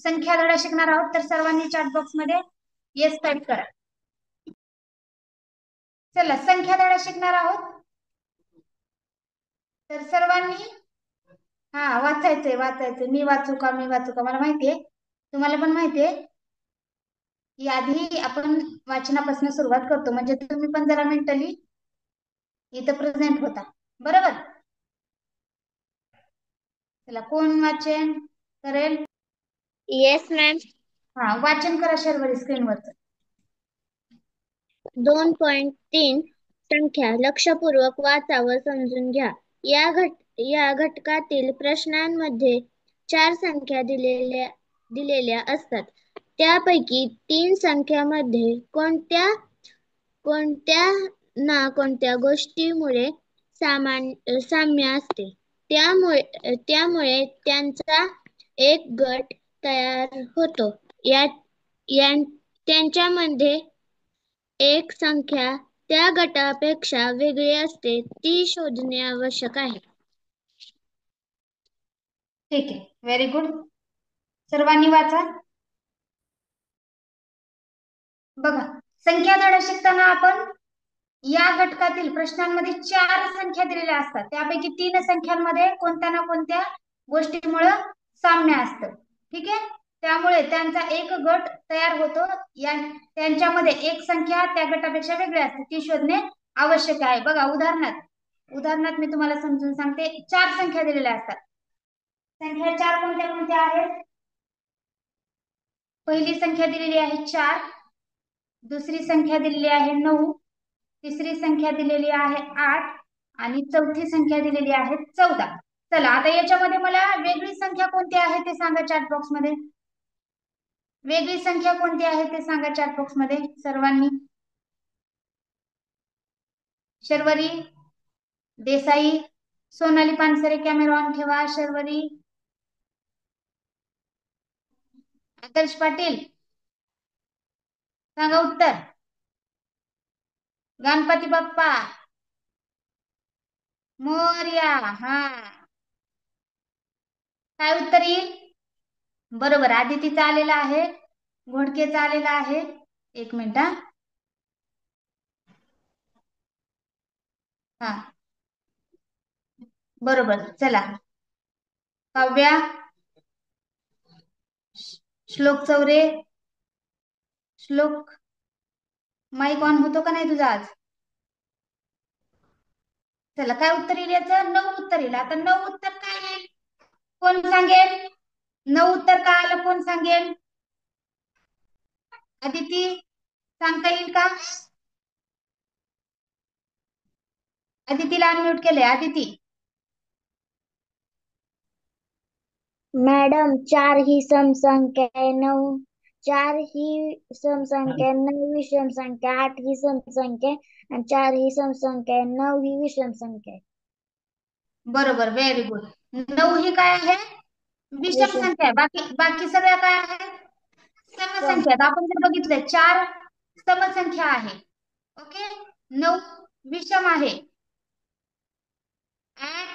संख्या धडा शिकणार आहोत, तर सर्वांनी चॅट बॉक्स मध्ये येस टाईप करा. चला संख्या धडा शिकणार आहोत, तर सर्वांनी वाचायचंय वाचायचंय. मी वाचू का मला माहितीये, तुम्हाला पण माहितीये. आधी आपण वाचनापासून सुरुवात करतो, म्हणजे तुम्ही पण जरा मेंटली इथं प्रेझेंट होता. बरोबर. चला कोण वाचन करेल? Yes ma'am. वाचन करा शर्वरी स्क्रीनवरच. 2.3 संख्या लक्षपूर्वक वाचा व समजून घ्या. या घटकातील प्रश्नांमध्ये 4 संख्या दिलेल्या असतात. त्यापैकी 3 संख्यामध्ये कोणत्या गोष्टीमुळे साम्य असते. त्यामुळे त्यांचा एक गट तयार होतो. त्यांच्यामध्ये एक संख्या त्या गटापेक्षा वेगळी असते, ती शोधणे आवश्यक आहे. ठीक आहे, व्हेरी गुड. सर्वांनी वाचा. बघा, संख्या धडा शिकताना आपण या घटकातील प्रश्नांमध्ये 4 संख्या दिलेल्या असतात. त्यापैकी 3 संख्यांमध्ये कोणत्या ना कोणत्या गोष्टीमुळे साम्य असतं. ठीक आहे, त्यामुळे त्यांचा एक गट तयार होतो. त्यांच्यामध्ये एक संख्या त्या गटापेक्षा वेगळी असते, ती शोधणे आवश्यक आहे. बघा उदाहरणार्थ मी तुम्हाला समजून सांगते. 4 संख्या दिलेल्या असतात. संख्या 4 कोणत्या कोणत्या आहेत? पहिली संख्या दिलेली आहे 4, दुसरी संख्या दिलेली आहे 9, तिसरी संख्या दिलेली आहे 8 आणि चौथी संख्या दिलेली आहे 14. चला आता याच्यामध्ये मला वेगळी संख्या कोणती आहे ते सांगा चॅट बॉक्स मध्ये. वेगळी संख्या कोणती आहे ते सांगा चॅट बॉक्स मध्ये सर्वांनी. शर्वरी देसाई, सोनाली पानसरे कॅमेरा ऑन ठेवा. शर्वरी, आदर्श पाटील सांगा उत्तर. गणपती बाप्पा मोरया. काय उत्तर येईल? बरोबर, आदितीचा आलेला आहे, घोडकेचा आलेला आहे. एक मिनिट. बरोबर. चला काव्या, श्लोक चौरे, श्लोक माईक ऑन होतो का नाही तुझा आज? चला काय उत्तर येईल याचं? 9 उत्तर येईल. आता 9 उत्तर काय येईल कोण सांगेल? 9 उत्तर काय आलं कोण सांगेल? अदिती सांगता येईल का? अदितीला अनम्यूट केलंय. अदिती. मॅडम 4 ही समसंख्या आहे. 4 ही समसंख्या आहे. 9 ही समसंख्या, 8 ही समसंख्या आहे आणि 4 ही समसंख्या आहे. 9 ही विषम संख्या आहे. बरोबर, व्हेरी गुड. 9 ही काय आहे? विषम संख्या आहे. बाकी सगळ्या काय आहेत? समसंख्या. आपण जर बघितलं 4 समसंख्या आहे. ओके, 9 विषम आहे, 8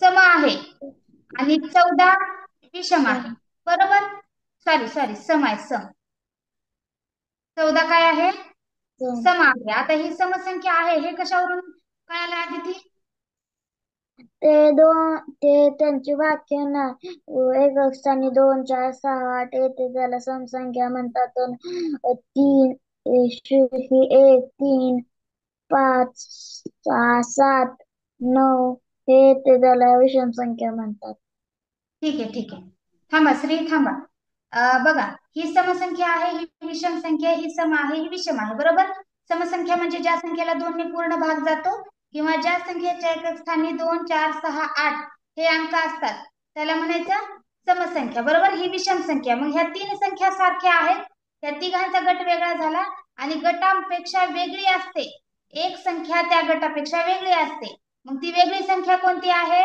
सम आहे आणि 14 विषम आहे. बरोबर. सॉरी सम आहे. 14 काय आहे? सम आहे. आता ही समसंख्या आहे हे कशावरून कळालं अदिती? ते त्यांची व्याख्या ना, एकक स्थानी 2, 4, 6, 8 येते त्याला समसंख्या म्हणतात. 3 ही 1, 3, 5, 6, 7, 9 हे येते त्याला विषम संख्या म्हणतात. ठीक आहे. थांबा श्री, थांबा. बघा, ही समसंख्या आहे, ही विषम संख्या, ही सम आहे, ही विषम आहे. बरोबर. समसंख्या म्हणजे ज्या संख्येला 2 ने पूर्ण भाग जातो किंवा ज्या संख्येच्या एकक स्थानी 2, 4, 6, 8 हे अंक असतात त्याला म्हणायचं समसंख्या. बरोबर. ही विषम संख्या. मग ह्या 3 संख्या सारख्या आहेत, त्या तिघांचा गट वेगळा झाला आणि गटांपेक्षा वेगळी असते. एक संख्या त्या गटापेक्षा वेगळी असते. मग ती वेगळी संख्या कोणती आहे?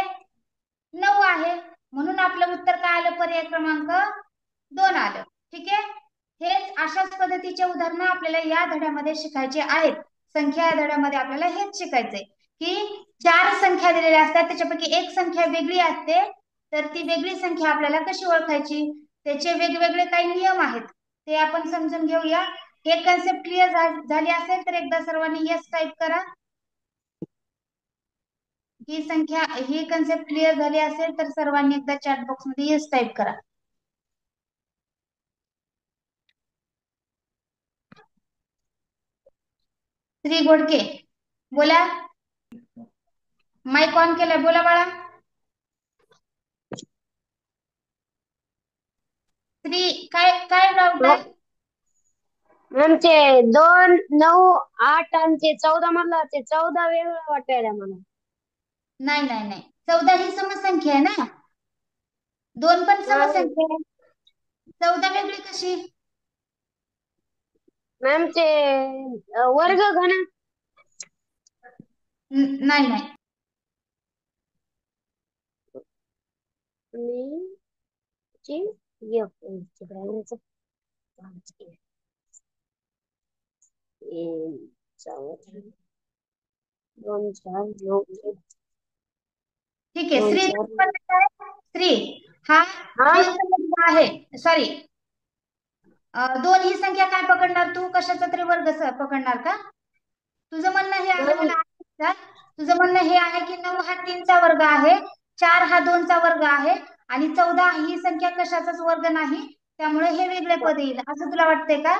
9 आहे. म्हणून आपलं उत्तर काय आलं? पर्याय क्रमांक 2 आलं. ठीक आहे. हेच अशाच पद्धतीचे उदाहरणं आपल्याला या धड्यामध्ये शिकायचे आहेत. संख्या या धड्यामध्ये आपल्याला हेच शिकायचंय की 4 संख्या दिलेल्या असतात, त्याच्यापैकी एक संख्या वेगळी असते, तर ती वेगळी संख्या आपल्याला कशी ओळखायची? त्याचे वेगवेगळे काही नियम आहेत, ते आपण समजून घेऊया. हे कन्सेप्ट क्लिअर झाली असेल तर एकदा सर्वांनी यस टाईप करा. ही कन्सेप्ट क्लिअर झाली असेल तर सर्वांनी एकदा चॅट बॉक्स मध्ये यस टाईप करा. श्री घोडके बोला, माईक ऑन केलाय, बोला बाळा. श्री काय काय डाऊट आहे? मॅम ते 2, 9, 8 आणि ते 14 मधला ते 14 वेगळं वाटायला मला. नाही नाही नाही, 14 ही समसंख्या आहे ना, 2 पण समसंख्या आहे, 14 वेगळी कशी? मॅम ते वर्ग घन. नाही नाही, ठीक आहे. श्री श्री हा दोनचा वर्ग आहे, सॉरी 2 ही संख्या काय पकडणार तू? कशाचा तरी वर्ग पकडणार का? तुझं म्हणणं हे आहे, मला का तुझं म्हणणं हे आहे की 9 हा 3चा वर्ग आहे, 4 हा 2चा वर्ग आहे आणि 14 ही संख्या कशाचाच वर्ग नाही, त्यामुळे हे वेगळे पद येईल असं तुला वाटतंय का?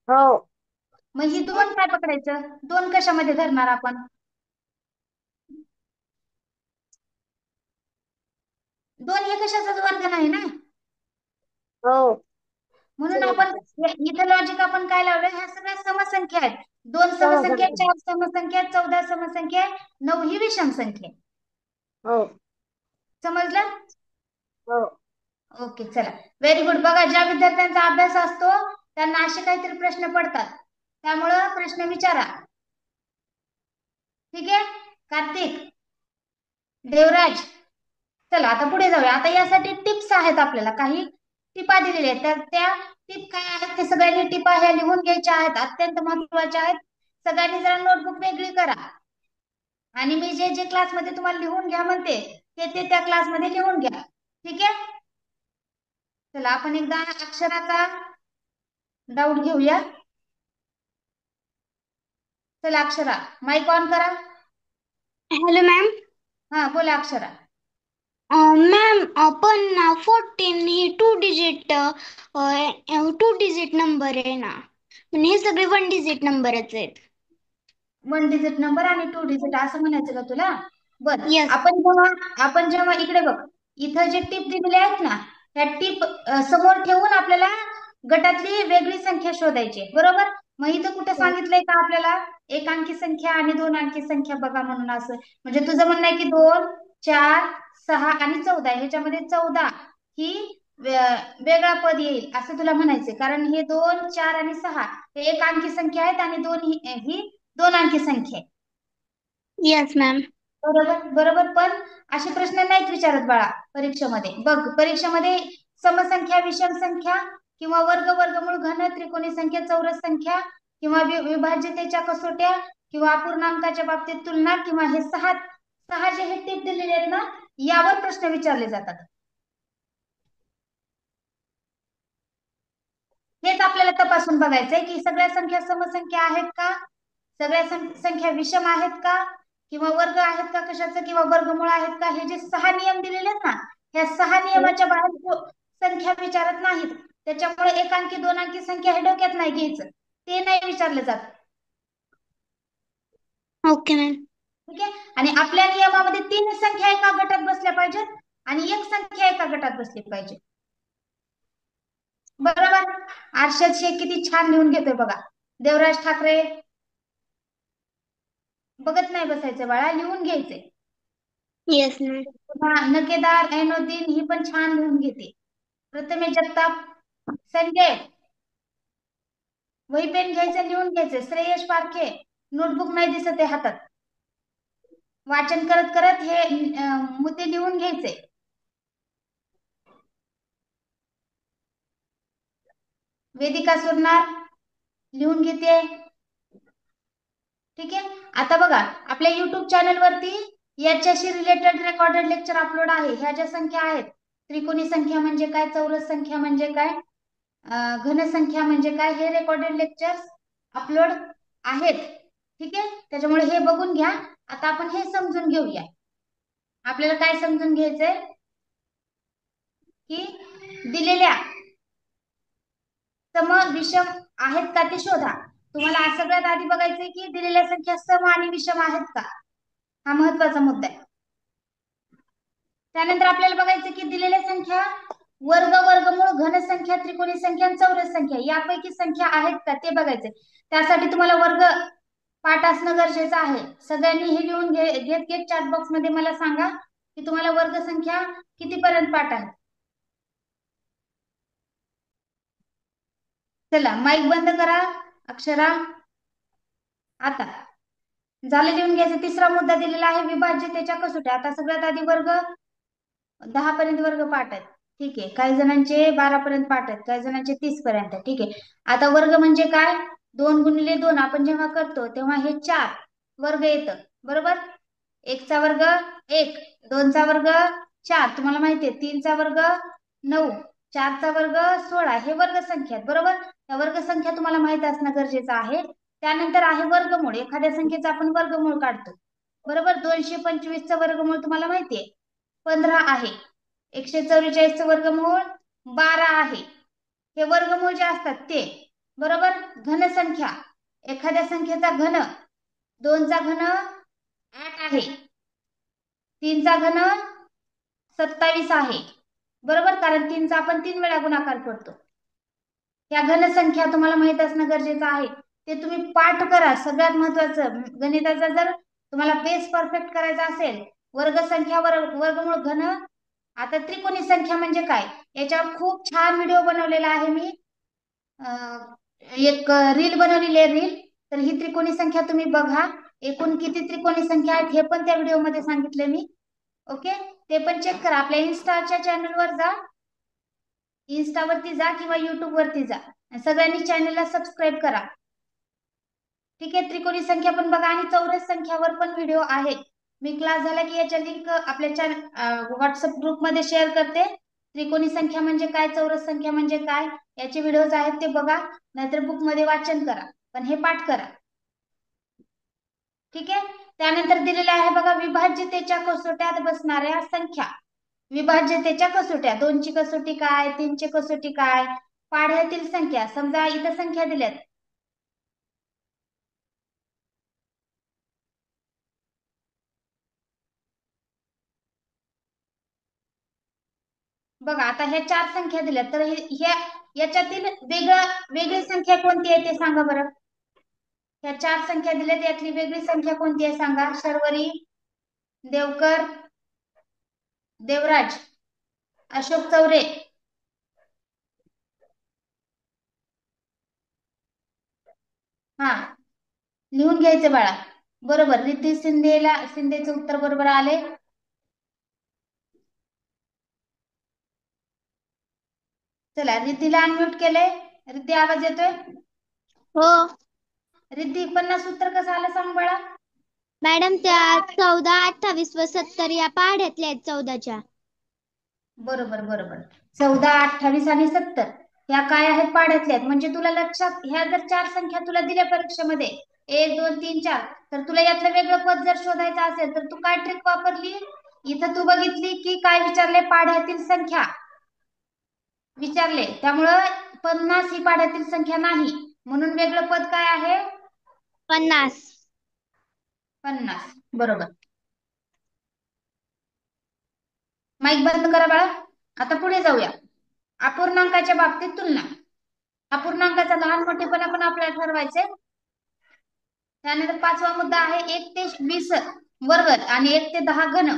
हो. मग ही 2 काय पकडायचं? 2 कशामध्ये धरणार आपण? 2 हे कशाचाच वर्ग नाही ना, हो. म्हणून आपण इथं लॉजिक आपण काय लावलं, ह्या सगळ्या समसंख्या आहेत. 2 समसंख्या, 4 समसंख्या, 14 समसंख्या, 9 ही विषम संख्या. हो. समजलं? हो. ओके, चला व्हेरी गुड. बघा, ज्या विद्यार्थ्यांचा अभ्यास असतो त्यांना असे काहीतरी प्रश्न पडतात, त्यामुळं प्रश्न विचारा. ठीक आहे कार्तिक, देवराज, चला आता पुढे जाऊया. आता यासाठी टिप्स आहेत, आपल्याला काही टिपा दिलेल्या आहेत, तर त्या टिप काय आहेत ते सगळ्यांनी टिपा ह्या लिहून घ्यायच्या आहेत, अत्यंत महत्वाच्या आहेत. सगळ्यांनी जरा नोटबुक वेगळी करा आणि मी जे जे क्लासमध्ये तुम्हाला लिहून घ्या म्हणते ते त्या क्लासमध्ये लिहून घ्या. ठीक आहे, चला आपण एकदा अक्षराचा डाऊट घेऊया. चला अक्षरा, माईक ऑन करा. Hello ma'am. हा बोला अक्षरा. मॅम आपण 14 ही 2 डिजिट नंबर आहे ना, पण हे सगळे 1 डिजिट नंबरच आहेत. 1 डिजिट नंबर आणि 2 डिजिट असं म्हणायचं का तुला? बर, Yes. आपण जेव्हा इकडे बघ, इथं जे टिप दिलेले आहेत ना, त्या टिप समोर ठेवून आपल्याला गटातली वेगळी संख्या शोधायची, बरोबर? मग इथं कुठे सांगितलंय का आपल्याला एक अंकी संख्या आणि 2 अंकी संख्या बघा म्हणून? असं म्हणजे तुझं म्हणणं आहे की 2, 4, 6 आणि 14 ह्याच्यामध्ये 14 ही वेगळा पद येईल असं तुला म्हणायचंय, कारण हे 2, 4 आणि 6 हे एक अंकी संख्या आहेत आणि 2 ही 2 अंकी संख्या आहे. Yes ma'am. बरोबर बरोबर, पण असे प्रश्न नाहीत विचारत बाळा परीक्षेमध्ये. बघ, परीक्षेमध्ये समसंख्या, विषम संख्या किंवा वर्ग, वर्गमूळ, घन, त्रिकोणी संख्या, चौरस संख्या किंवा विभाज्यतेच्या कसोट्या किंवा अपूर्णांकाच्या बाबतीत तुलना किंवा हे सहा जे हे टिप दिलेले आहेत ना, यावर प्रश्न विचारले जातात. हेच आपल्याला तपासून बघायचंय की सगळ्या संख्या समसंख्या आहेत का, सगळ्या संख्या विषम आहेत का, किंवा वर्ग आहेत का कशाचं, किंवा वर्गमूळ आहेत का. हे जे 6 नियम दिलेले आहेत ना, ह्या 6 नियमाच्या बाहेर संख्या विचारत नाहीत, त्याच्यामुळे एक अंकी 2 अंकी संख्या हे डोक्यात नाही घ्यायचं, ते नाही विचारले जात. Okay ma'am. ठीक आहे, आणि आपल्या नियमामध्ये 3 संख्या एका गटात बसल्या पाहिजेत आणि एक संख्या एका गटात बसली पाहिजे, बरोबर? अर्षद शेख किती छान लिहून घेतोय बघा. देवराज ठाकरे, बघत नाही बसायचं बाळा, लिहून घ्यायचे. Yes ma'am. नकेदार ऐनोद्दीन ही पण छान लिहून घेते. प्रथमेश जगताप, संजय, वही पेन घ्यायचं, लिहून घ्यायचं. श्रेयश पारखे, नोटबुक नाही दिसत आहे हातात, वाचन करत करत हे मुद्दे लिहून घ्यायचे. वेदिका सुरनार लिहून घेते. ठीक आहे, आता बघा आपल्या युट्यूब चॅनल वरती याच्याशी रिलेटेड रेकॉर्डेड लेक्चर अपलोड आहे. ह्या ज्या संख्या आहेत त्रिकोणी संख्या म्हणजे काय, चौरस संख्या म्हणजे काय, घन संख्या म्हणजे काय, हे रेकॉर्डेड लेक्चर्स अपलोड आहेत. ठीक आहे, त्याच्यामुळे हे बघून घ्या. आता आपण हे समजून घेऊया. आपल्याला काय समजून घ्यायचंय की दिलेल्या सम विषम आहेत का ते शोधा. तुम्हाला सगळ्यात आधी बघायचंय की दिलेल्या संख्या सम आणि विषम आहेत का, हा महत्वाचा मुद्दा आहे. त्यानंतर आपल्याला बघायचं की दिलेल्या संख्या वर्ग, वर्गमूळ, घन संख्या, त्रिकोणी संख्या आणि चौरस संख्या यापैकी संख्या आहेत का ते बघायचे. त्यासाठी तुम्हाला वर्ग पाठ असणं गरजेचं आहे. सगळ्यांनी हे लिहून घेत चॅट बॉक्स मध्ये मला सांगा की तुम्हाला वर्ग संख्या कितीपर्यंत पाठ आहे. चला माईक बंद करा अक्षरा. आता झालं लिहून घ्यायचं. तिसरा मुद्दा दिलेला आहे विभाज्यतेच्या कसोट्या. आता सगळ्यात आधी वर्ग 10 पर्यंत वर्ग पाठ आहेत. ठीक आहे, काही जणांचे 12 पर्यंत पाठ आहेत, काही जणांचे 30 पर्यंत. ठीक आहे, आता वर्ग म्हणजे काय, 2 गुणिले 2 आपण जेव्हा करतो तेव्हा हे 4 वर्ग येतं, बरोबर. 1 चा वर्ग 1, 2 चा वर्ग 4 तुम्हाला माहितीये, 3 चा वर्ग 9, 4 चा वर्ग 16 हे वर्ग संख्या आहेत, बरोबर. त्या वर्ग संख्या तुम्हाला माहित असणं गरजेचं आहे. त्यानंतर आहे वर्गमूळ. एखाद्या संख्येचा आपण वर्गमूळ काढतो, बरोबर. 225 चं वर्गमूळ तुम्हाला माहितीये 15 आहे. 144 चं वर्गमूळ 12 आहे. हे वर्गमूळ जे असतात ते, बरोबर. घन संख्या, एखाद्या संख्येचा घन 2 चा घन 8 आहे, 3 चा घन 27 आहे, बरोबर. कारण 3 चा आपण 3 वेळा गुणाकार करतो. या घन संख्या तुम्हाला माहित असणं गरजेचं आहे. ते तुम्ही पाठ करा. सगळ्यात महत्वाचं गणिताचा जर तुम्हाला बेस परफेक्ट करायचा असेल, वर्ग संख्या वर्गमूळ घन. आता त्रिकोणी संख्या म्हणजे काय याच्यावर खूप छान व्हिडिओ बनवलेला आहे मी. एक रील बनवलेली आहे रील. तर ही त्रिकोणी संख्या तुम्ही बघा. एकूण किती त्रिकोणी संख्या आहेत हे पण त्या व्हिडिओ मध्ये सांगितले मी. ओके, ते पण चेक करा. आपल्या इन्स्टाच्या चॅनलवर जा, इन्स्टावरती जा किंवा युट्यूब वरती जा. सगळ्यांनी चॅनलला सबस्क्राईब करा. ठीक आहे, त्रिकोणी संख्या पण बघा आणि चौरस संख्यावर पण व्हिडिओ आहे. मी क्लास झाला की याच्या लिंक आपल्या चॅनल व्हॉट्सअप ग्रुप मध्ये शेअर करते. त्रिकोणी संख्या म्हणजे काय, चौरस संख्या म्हणजे काय याचे व्हिडिओज आहेत ते बघा, नाहीतर बुक मध्ये वाचन करा, पण हे पाठ करा. ठीक आहे, त्यानंतर दिलेलं आहे बघा विभाज्यतेच्या कसोट्यात बसणाऱ्या संख्या. विभाज्यतेच्या कसोट्या, 2 ची कसोटी काय, 3 ची कसोटी काय, पाढ्यातील संख्या. समजा इथं संख्या दिल्यात, बघा. आता ह्या 4 संख्या दिल्यात, तर याच्यातील वेगळी संख्या कोणती आहे ते सांगा बरं. ह्या 4 संख्या दिल्यात, यातली वेगळी संख्या कोणती आहे सांगा. शर्वरी, देवकर, देवराज, अशोक चौरे. हा, लिहून घ्यायचं बाळा. बरोबर, रिद्धी शिंदेचं उत्तर बरोबर आले. चला, रिद्धीला अनम्यूट केलंय. रिद्धी आवाज येतोय? हो रिद्धी, 50 उत्तर कसं आलं सांग बाळा. मॅडम, त्या 14, 28 व 70 या पाढ्यातल्या आहेत 14च्या. बरोबर बरोबर, 14, 28 आणि 70 ह्या काय आहेत, पाढ्यातल्या आहेत. म्हणजे तुला लक्षात, ह्या जर 4 संख्या तुला दिल्या परीक्षेमध्ये 1, 2, 3, 4, तर तुला यातलं वेगळं पद जर शोधायचं असेल तर तू काय ट्रिक वापरली. इथं तू बघितली की काय विचारले, पाढ्यातील संख्या विचारले, त्यामुळं 50 ही पाढ्यातील संख्या नाही, म्हणून वेगळं पद काय आहे, 50. 50. बरोबर. माईक बंद करा बाळा. आता पुढे जाऊया. अपूर्णांकाच्या बाबतीत तुलना. अपूर्णांकाचा लहान मोठेपणा पण आपल्याला ठरवायचे. त्यानंतर 5वा मुद्दा आहे 1 ते 20 वर्ग आणि 1 ते 10 घन.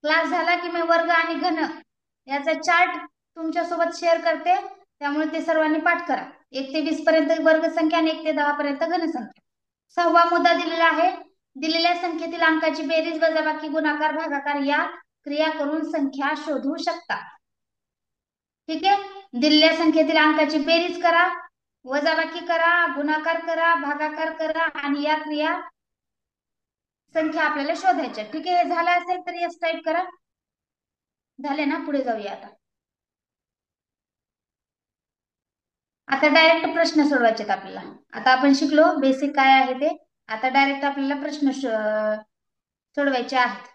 क्लास झाला की मी वर्ग आणि घन याचा चार्ट तुमच्या सोबत शेअर करते, त्यामुळे ते सर्वांनी पाठ करा. 1 ते 20 पर्यंत वर्ग संख्या आणि 1 ते 10 पर्यंत घन संख्या. 6वा मुद्दा दिलेला आहे दिलेल्या संख्येतील अंकाची बेरीज, वजाबाकी, गुणाकार, भागाकार या क्रिया करून संख्या शोधू शकता. ठीक आहे, दिलेल्या संख्येतील अंकाची बेरीज करा, वजाबाकी करा, गुणाकार करा, भागाकार करा आणि या क्रिया संख्या आपल्याला शोधायच्या. ठीक आहे, हे झालं असेल तर यस टाईप करा. झाले ना? पुढे जाऊया आता. आता डायरेक्ट प्रश्न सोडवायचे आहेत आपल्याला. आता आपण शिकलो बेसिक काय आहे ते. आता डायरेक्ट आपल्याला प्रश्न सोडवायचे आहेत.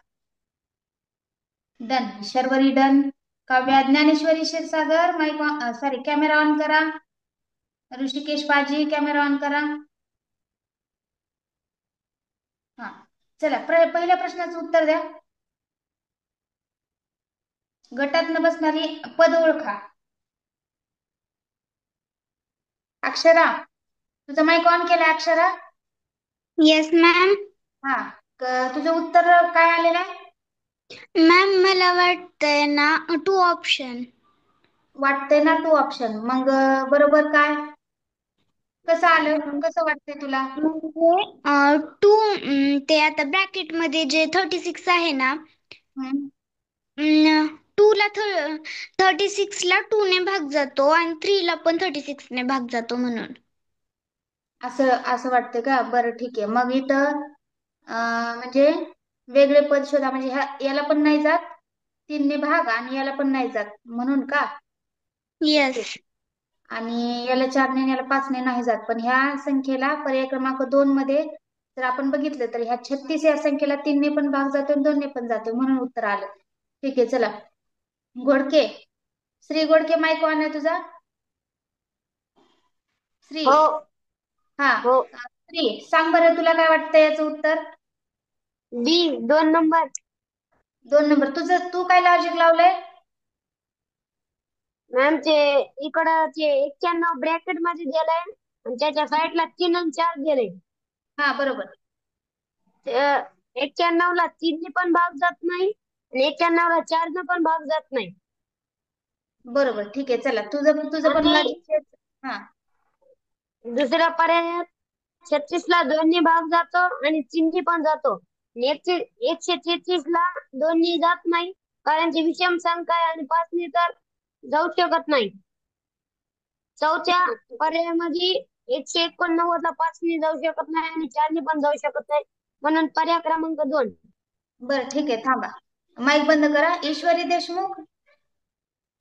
Done. Sharvari done. Kavya. Dnyaneshwari Kshirsagar mike sorry camera on करा. ऋषिकेश पाजी कॅमेरा ऑन करा. हा चला पहिल्या प्रश्नाचं उत्तर द्या. गटातनं बसणारी पद ओळखा. अक्षरा, तुझा माईक ऑन केला अक्षरा? Yes ma'am. हा तुझं उत्तर काय आलेलं आहे? मॅम मला वाटतंय ना 2 ऑप्शन. वाटतंय ना 2 ऑप्शन. मग बरोबर काय? कसं आलं? कसं वाटतंय तुला? म्हणजे 2 ते आता ब्रॅकेट मध्ये जे 36 आहे ना, हम्म. 2 ला 36 ला 2 ने भाग जातो आणि 3 ला पण 36 ने भाग जातो म्हणून. असं असं वाटतंय का? बरं ठीक आहे. मग इथं म्हणजे वेगळे पद शोधा. म्हणजे याला पण नाही जात 3 ने भाग आणि याला पण नाही जात म्हणून का? येस. ओके. आणि याला 4 ने याला 5 ने नाही जात. पण ह्या संख्येला पर्याय क्रमांक 2 मध्ये जर आपण बघितलं तर ह्या 36 या संख्येला 3 ने पण भाग जातो आणि 2 ने पण जातो म्हणून उत्तर आलं. ठीक आहे चला. घोडके, श्री घोडके माईक ऑन आहे तुझा? श्री. हो हा हो. श्री सांग बरं तुला काय वाटतं याचं उत्तर? बी 2 नंबर. 2 नंबर. तुझं तू काय लॉजिक लावलंय? मॅम ते इकडं ते 91 ब्रॅकेट मध्ये दिलंय आणि त्याच्या साईडला 3 आणि 4 दिले. हा बरोबर. 91 ला 3 ने पण भाग जात नाही आणि 91 ला 4 ने पण भाग जात नाही. बरोबर ठीक आहे चला. तुझं तुझं पण आणि लॉजिक. हा दुसऱ्या पर्यायात 36 ला 2 ने भाग जातो आणि 3 ने पण जातो. आणि 133 ला 2 ने जात नाही कारण ती विषम संख्या आहे आणि 5 ने तर जाऊ शकत नाही. चौथ्या पर्यायामध्ये 189 ला 5 ने जाऊ शकत नाही आणि 4 ने पण जाऊ शकत नाही म्हणून पर्याय क्रमांक 2. बरं ठीक आहे थांबा. माईक बंद करा. ईश्वरी देशमुख,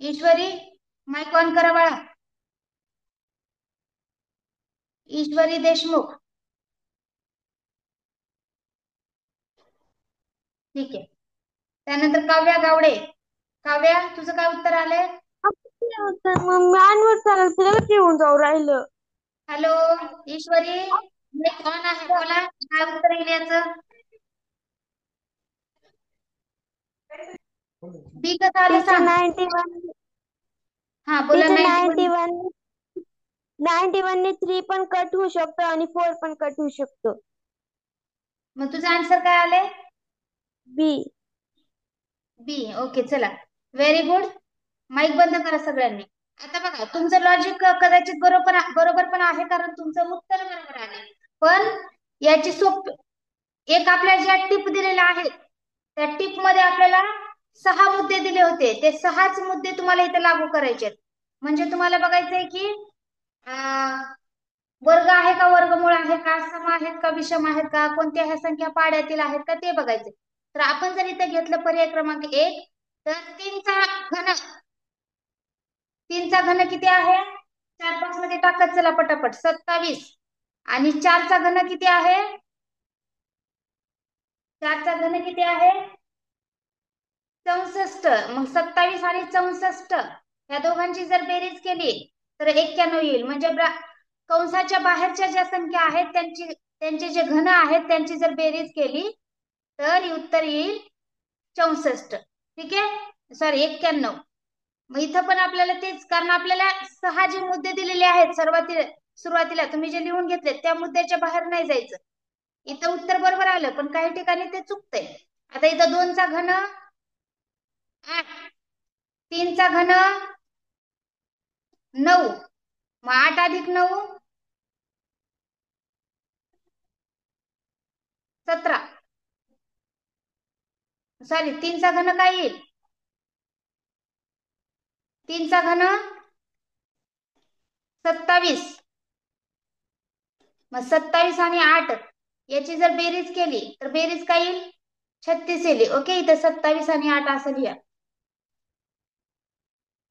ईश्वरी माईक ऑन करा बाळा. ईश्वरी देशमुख. ठीक आहे. त्यानंतर काव्या गावडे. काव्या तुझं काय उत्तर आलंय? येऊन जाऊ राहिलं. हॅलो ईश्वरी, माईक ऑन आहे, बोला काय उत्तर येईल याचं? बी कसं आलं सांग. 91 हा बोला. 91. 91 ने 3 पण कट होऊ शकतो आणि 4 पण कट होऊ शकतो. मग तुझं आन्सर काय आलंय? बी. बी. ओके चला. Very good. माईक बंद करा सगळ्यांनी. आता बघा तुमचं लॉजिक कदाचित बरोबर पण आहे कारण तुमचं उत्तर बरोबर आहे. पण याची एक आपल्या ज्या टिप दिलेल्या आहेत त्या टिप मध्ये आपल्याला 6 मुद्दे दिले होते. ते 6च मुद्दे तुम्हाला इथे लागू करायचे आहेत. म्हणजे तुम्हाला बघायचंय की वर्ग आहे का, वर्गमूळ आहे का, सम आहेत का, विषम आहेत का, कोणत्या ह्या संख्या पाड्यातील आहेत का ते बघायचे. तर आपण जर इथे घेतलं पर्याय क्रमांक 1 तर 3चा घन किती आहे? 4 5 मध्ये टाकत चला पटापट. 27. आणि 4चा घन किती आहे? 4चा घन किती आहे? 64. मग 27 आणि 64 या दोघांची जर बेरीज केली तर 91 येईल. म्हणजे कंसाच्या बाहेरच्या ज्या संख्या आहेत त्यांचे जे घन आहेत त्यांची जर बेरीज केली तर उत्तर येईल 64. ठीक आहे. सॉरी 91. मग इथं पण आपल्याला तेच, कारण आपल्याला 6 जे मुद्दे दिलेले आहेत सुरुवातीला तुम्ही जे लिहून घेतले त्या मुद्द्याच्या बाहेर नाही जायचं. इथं उत्तर बरोबर आलं पण काही ठिकाणी ते चुकतंय. आता इथं 2चा घन 8, 3चा घन 9, मग 8 अधिक 9 17. सॉरी 3चा घन काय येईल? 3चा घन 27. मग 27 आणि 8 याची जर बेरीज केली तर बेरीज काय येईल? 36 येईल. ओके इथं 27 आणि 8 असं लिहा.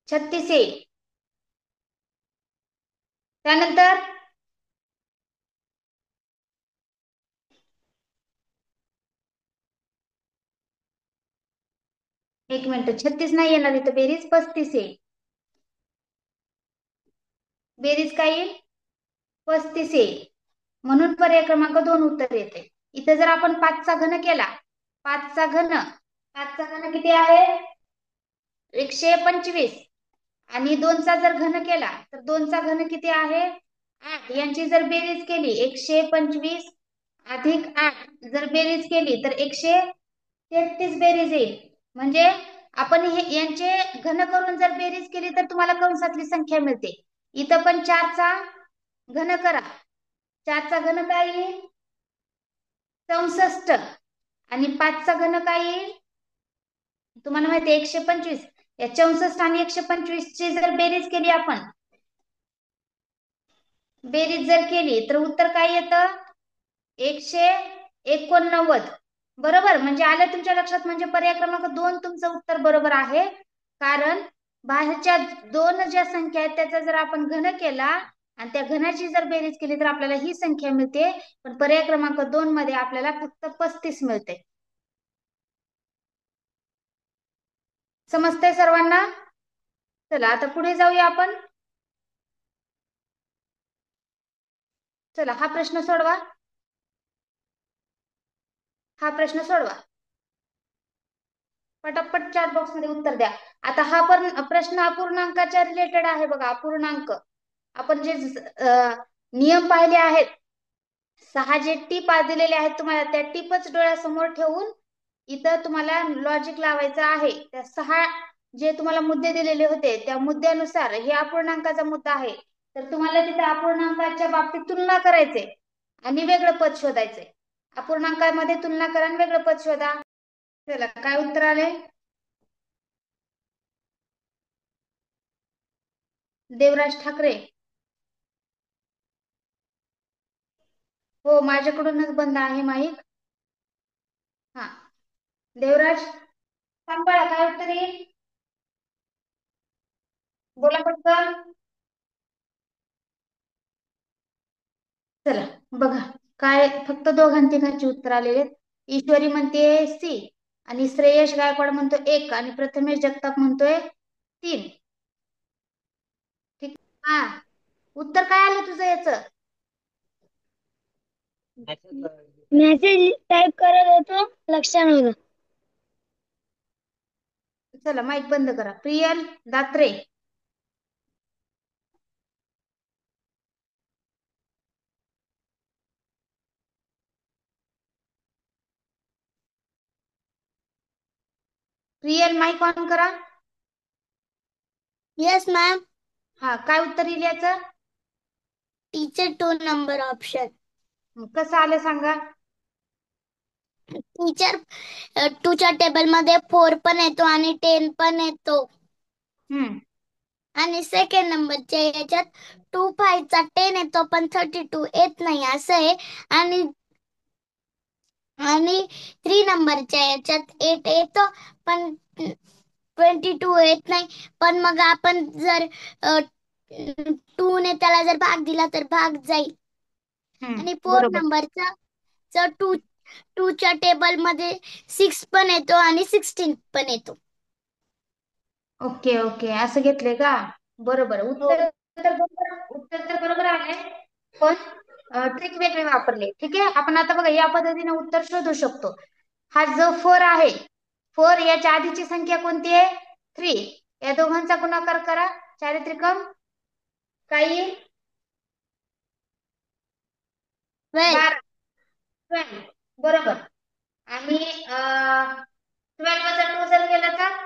36 येईल. त्यानंतर एक मिनिट, 36 नाही येणार इथं बेरीज, 35 येईल. बेरीज काय येईल? 35 येईल. म्हणून पर्याय क्रमांक 2 उत्तर येते. इथं जर आपण 5चा घन केला, 5चा घन किती आहे? 125. आणि 2चा जर घन केला तर 2चा घन किती आहे? 8. यांची जर बेरीज केली 125 अधिक 8 जर बेरीज केली तर 133 बेरीज येईल. म्हणजे आपण हे यांचे घन करून जर बेरीज केली तर तुम्हाला कंसातली संख्या मिळते. इथं पण 4चा घन करा. 4चा घन काय येईल? 64. आणि 5चा घन काय येईल? तुम्हाला माहिती आहे 125. या 64 आणि 125 ची जर बेरीज केली आपण, बेरीज जर केली तर उत्तर काय येतं? 189. बरोबर, म्हणजे आलं तुमच्या लक्षात. म्हणजे पर्याय क्रमांक 2 तुमचं उत्तर बरोबर आहे. कारण बाहेरच्या 2 ज्या संख्या आहेत त्याचा जर आपण घन केला आणि त्या घनाची जर बेरीज केली तर आपल्याला ही संख्या मिळते. पण पर्याय क्रमांक 2 मध्ये आपल्याला फक्त 35 मिळते. समजतंय सर्वांना? चला आता पुढे जाऊया आपण. चला हा प्रश्न सोडवा. हा प्रश्न सोडवा. पटापट चॅट बॉक्स मध्ये उत्तर द्या. आता हा पण प्रश्न अपूर्णांकाच्या रिलेटेड आहे बघा. अपूर्णांक आपण जे नियम पाहिले आहेत, 6 जे टीप दिलेले आहेत तुम्हाला, त्या टीपच डोळ्यासमोर ठेवून इथं तुम्हाला लॉजिक लावायचं आहे. त्या 6 जे तुम्हाला मुद्दे दिलेले होते त्या मुद्द्यानुसार हे अपूर्णांकाचा मुद्दा आहे. तर तुम्हाला तिथे अपूर्णांकाच्या बाबतीत तुलना करायचे आणि वेगळं पद शोधायचे. अपूर्णांकामध्ये तुलना करा आणि वेगळं पद शोधा. चला काय उत्तर आले? देवराज ठाकरे. हो, माझ्याकडूनच बंद आहे माईक. हा देवराज सांभाळा, काय उत्तर येईल? बोला पटकन. चला बघा, काय फक्त दोघां तिघांची उत्तर आलेले आहेत. ईश्वरी म्हणते सी, आणि श्रेयश गायकवाड म्हणतो 1, आणि प्रथमेश जगताप म्हणतोय 3. ठीक. हा, उत्तर काय आलं तुझं याचं? मेसेज टाइप करत होतो, लक्षात नव्हतं. चला माईक बंद करा. प्रियल दात्रे. प्रियल माईक ऑन करा. Yes ma'am. हा, काय उत्तर येईल याचं? Teacher 2 number option. कसं आलं सांगा? टीचर 2च्या टेबल मध्ये 4 पण येतो आणि 10 पण येतो. आणि सेकंड नंबरच्या याच्यात 2 5 चा 10 येतो पण 32 येत नाही असं आहे. आणि 3 नंबरच्या याच्यात 8 येतो पण 22 येत नाही. पण मग आपण जर 2 ने त्याला जर भाग दिला तर भाग जाईल. आणि 4 नंबरचा 2च्या टेबल मध्ये 6 पण येतो आणि 16 पण येतो. ओके ओके, असं घेतलंय का? बरोबर. उत्तर तर बरोबर आहे, पण ट्रिक वेगळे वापरले. ठीक आहे, आपण आता बघा या पद्धतीने उत्तर शोधू शकतो. हा जो 4 आहे, 4 याच्या आधीची संख्या कोणती आहे? 3. या दोघांचा गुणाकार करा, चारित्रिकम काय येईल? 12. बरोबर. आणि 12 वजा 2 जर केलं तर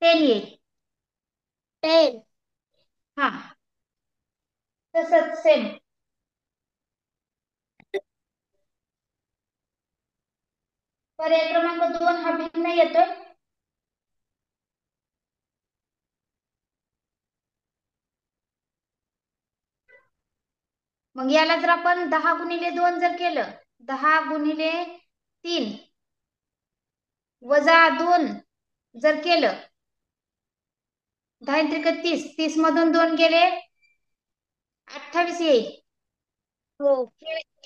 10 येईल. 10. हा, तसंच सेम. पर्याय क्रमांक 2 हा भिन्न येतोय. मग याला जर आपण 10 गुणिले 2 जर केलं, 10 गुणिले 3 वजा 2 जर केलं 10 त्रिक 30, 30 मधून 2 गेले 28 येईल. हो.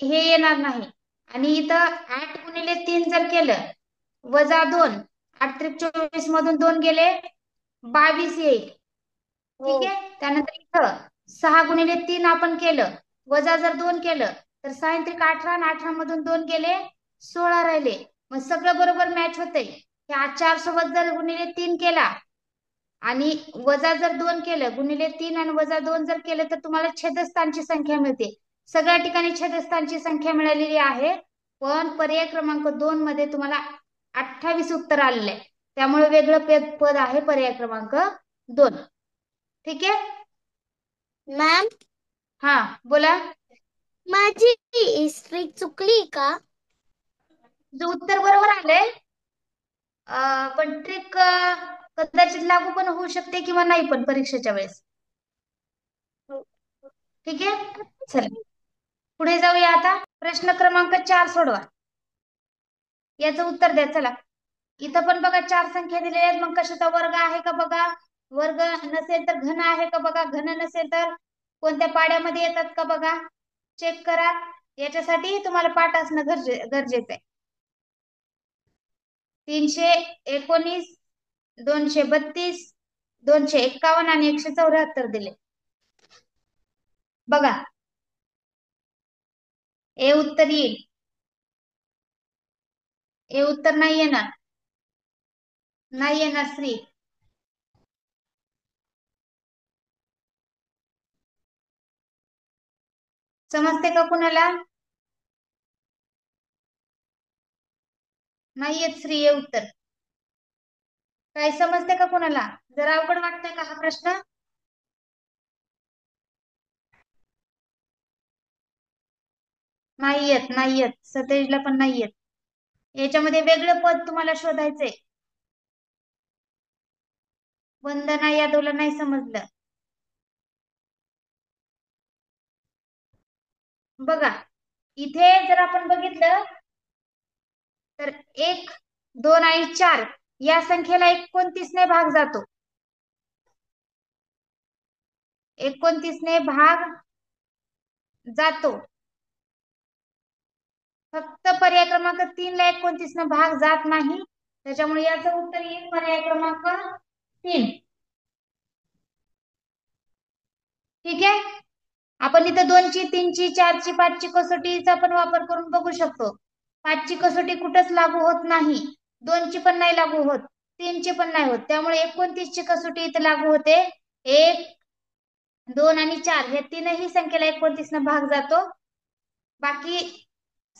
हे येणार नाही. आणि इथं 8 गुणिले 3 जर केलं -2, 8 त्रिक 24 मधून 2 गेले 22 येईल. हो. ठीक आहे. त्यानंतर इथं 6 गुणिले 3 आपण केलं, वजा जर 2 केलं तर 6 त्रिक 18 आणि 18 मधून 2 गेले 16 राहिले. मग सगळं बरोबर मॅच होतंय. ह्या 4 सोबत जर गुणिले 3 केला आणि वजा जर 2 केलं, गुणिले 3 आणि -2 जर केलं तर तुम्हाला छेदस्थानची संख्या मिळते. सगळ्या ठिकाणी छेदस्थानची संख्या मिळालेली आहे, पण पर्याय क्रमांक 2 मध्ये तुम्हाला 28 उत्तर आलेलं आहे. त्यामुळे वेगळं पद आहे पर्याय क्रमांक 2. ठीक आहे मॅम, हा बोला. माझी हिस्ट्री चुकली का? जो उत्तर बरोबर आलंय, पण ट्रिक कदाचित लागू पण होऊ शकते किंवा नाही पण परीक्षेच्या वेळेस. ठीक आहे, चला पुढे जाऊया. आता प्रश्न क्रमांक 4 सोडवा. याचं उत्तर द्या. चला, इथं पण बघा 4 संख्या दिलेल्या आहेत. मग कशाचा वर्ग आहे का बघा. वर्ग नसेल तर घन आहे का बघा. घन नसेल तर कोणत्या पाड्यामध्ये येतात का बघा. चेक करा. याच्यासाठी तुम्हाला पाठ असणं गरजेचं आहे. 319, 232, 251 आणि 174 दिले. बघा, हे उत्तर येईल. हे उत्तर नाही येणार. नाही येणार श्री. समजते का कुणाला. नाही येत श्री हे उत्तर. काय समजते का कुणाला. जरा अवघड वाटतंय का हा प्रश्न. नाही येत, नाही येत. सतेजला पण नाही येत. याच्यामध्ये वेगळं पद तुम्हाला शोधायचंय. वंदना यादवला नाही समजलं. बघा, इथे जर आपण बघितलं तर 1, 2 आणि 4 या संख्येला 29 ने भाग जातो. 29 ने भाग जातो. फक्त पर्याय क्रमांक 3 ला 29 ने भाग जात नाही. त्याच्यामुळे याचं उत्तर येईल पर्याय क्रमांक 3. ठीक आहे. आपण इथं 2 ची, 3 ची, 4 ची, 5 ची कसोटीचा पण वापर करून बघू शकतो. 5 ची कसोटी कुठंच लागू होत नाही. 2 ची पण नाही लागू होत. 3 ची पण नाही होत. त्यामुळे 29 ची कसोटी इथं लागू होते. 1, 2 आणि 4 या तीनही संख्येला 29 न भाग जातो. बाकी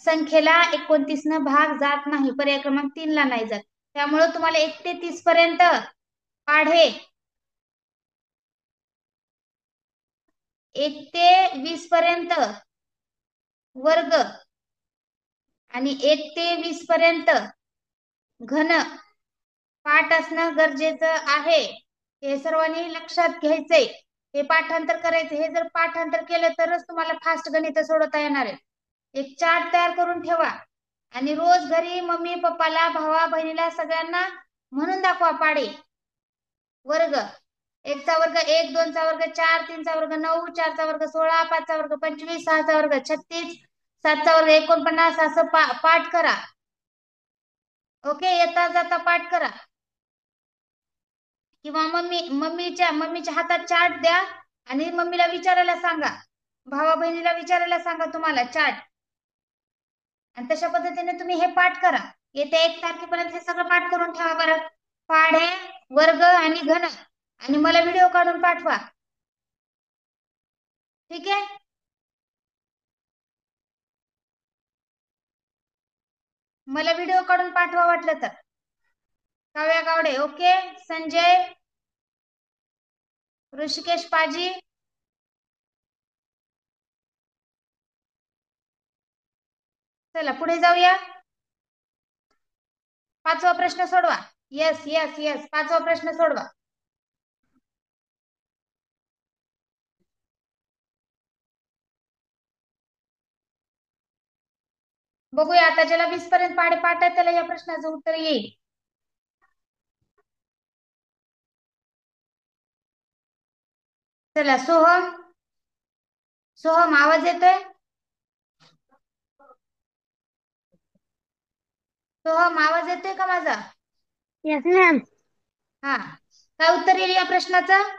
संख्येला 29 न भाग जात नाही. पर्याय क्रमांक 3 ला नाही जात. त्यामुळे तुम्हाला 1 ते 30 पर्यंत पाढे, 1 ते 20 पर्यंत वर्ग आणि 1 ते 20 पर्यंत घन पाठ असणं गरजेचं आहे. हे सर्वांनी लक्षात घ्यायचंय. हे पाठांतर करायचं. हे जर पाठांतर केलं तरच तुम्हाला फास्ट गणित सोडवता येणार आहे. एक चार्ट तयार करून ठेवा आणि रोज घरी मम्मी पप्पाला, भावा बहिणीला सगळ्यांना म्हणून दाखवा पाढे. वर्ग 1 चा वर्ग 1, 2 चा वर्ग 4, 3 चा वर्ग 9, 4 चा वर्ग 16, 5 चा वर्ग 25, 6 चा वर्ग 36, 7 चा वर्ग 49 असं पाठ करा. ओके, येता जाता पाठ करा. किंवा मम्मीच्या हातात चार्ट द्या आणि मम्मीला विचारायला सांगा, भावा बहिणीला विचारायला सांगा तुम्हाला चार्ट. आणि तशा पद्धतीने तुम्ही हे पाठ करा. येत्या 1 तारखेपर्यंत हे सगळं पाठ करून ठेवा बरं. पाढे, वर्ग आणि घन. आणि मला व्हिडिओ काढून पाठवा. ठीक आहे. मला व्हिडिओ काढून पाठवा वाटलं तर. काव्या गावडे ओके. संजय, ऋषिकेश पाजी, चला पुढे जाऊया. 5वा प्रश्न सोडवा. यस यस यस 5वा प्रश्न सोडवा. बघूया आता ज्याला 20 पर्यंत पाढे पाठ आहे त्याला या प्रश्नाचं उत्तर येईल. चला सोहम, सोहम आवाज येतोय? सोहम आवाज येतोय का माझा? Yes ma'am. हा, काय उत्तर येईल या प्रश्नाचं?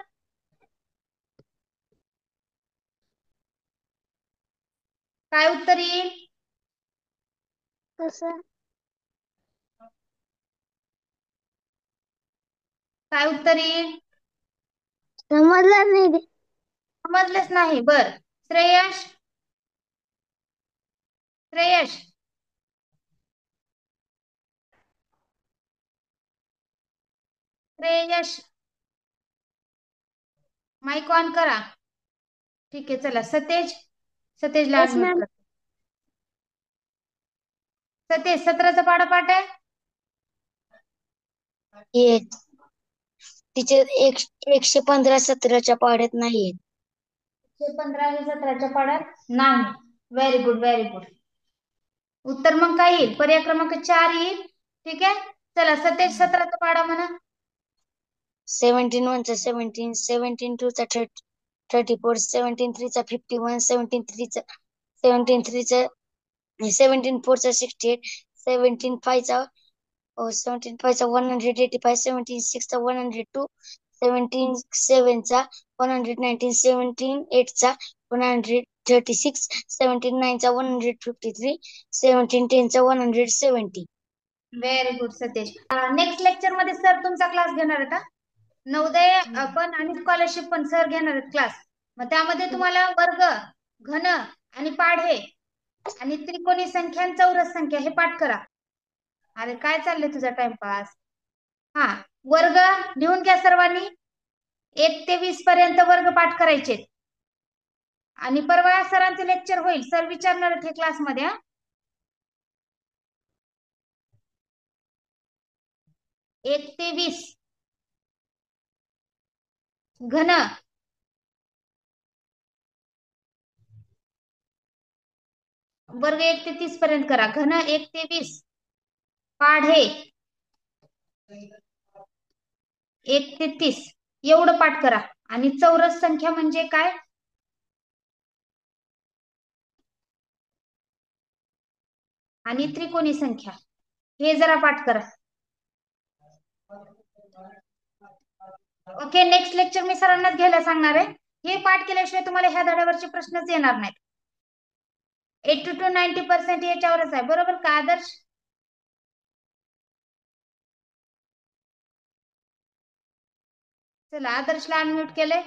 काय उत्तर येईल? कसं? काय उत्तर येईल? समजलं नाही. समजलेच नाही. बर, श्रेयश, श्रेयश, श्रेयश, माईक ऑन करा. ठीक आहे, चला सतेज, सतेजला यस अनम्यूट मॅम. कर. सतेज, 17चा पाढा पाठ आहे? तिचे 115 17च्या पाढ्यात नाहीये. 115 आणि 17च्या पाढ्यात नाही. Very good, very good. उत्तर मग काय येईल? पर्याय क्रमांक 4 येईल. ठीक आहे, चला सतेज 17चा पाढा म्हणा. 17 1 चा 17, 17 2 चा 34, 17 3 चा 51, 17 3 चा 17 3 चा 17 4 चा 68, 17 5 चा 17 5 चा 185, 17 6 चा 102, 17 7 चा 119, 17 8 चा 136, 17 9 चा 153, 17 10 चा 170. व्हेरी गुड सतेज. नेक्स्ट लेक्चर मध्ये सर तुमचा क्लास घेणार आहेत. नवोदय पण आणि स्कॉलरशिप पण सर घेणार आहेत क्लास. मग त्यामध्ये तुम्हाला वर्ग, घन आणि पाढे आणि त्रिकोणी संख्या आणि चौरस संख्या हे पाठ करा. अरे काय चाललंय तुझा टाइमपास? हा, वर्ग लिहून घ्या सर्वांनी. 1 ते 20 पर्यंत वर्ग पाठ करायचे. आणि परवा सरांचे लेक्चर होईल, सर विचारणार आहेत हे क्लासमध्ये. 1 ते 20 घन, वर्ग 1 ते 30 पर्यंत करा. घन 1 ते 20, पाढे 1 ते 30 एवढं पाठ करा. आणि चौरस संख्या म्हणजे काय आणि त्रिकोणी संख्या हे जरा पाठ करा. ओके, नेक्स्ट लेक्चर मी सरांनाच घ्यायला सांगणार आहे. हे पाठ केल्याशिवाय तुम्हाला ह्या धड्यावरचे प्रश्नच येणार नाहीत. 80 to 90% याच्यावरच आहे, बरोबर का आदर्श? चला आदर्शला अनम्यूट केलंय.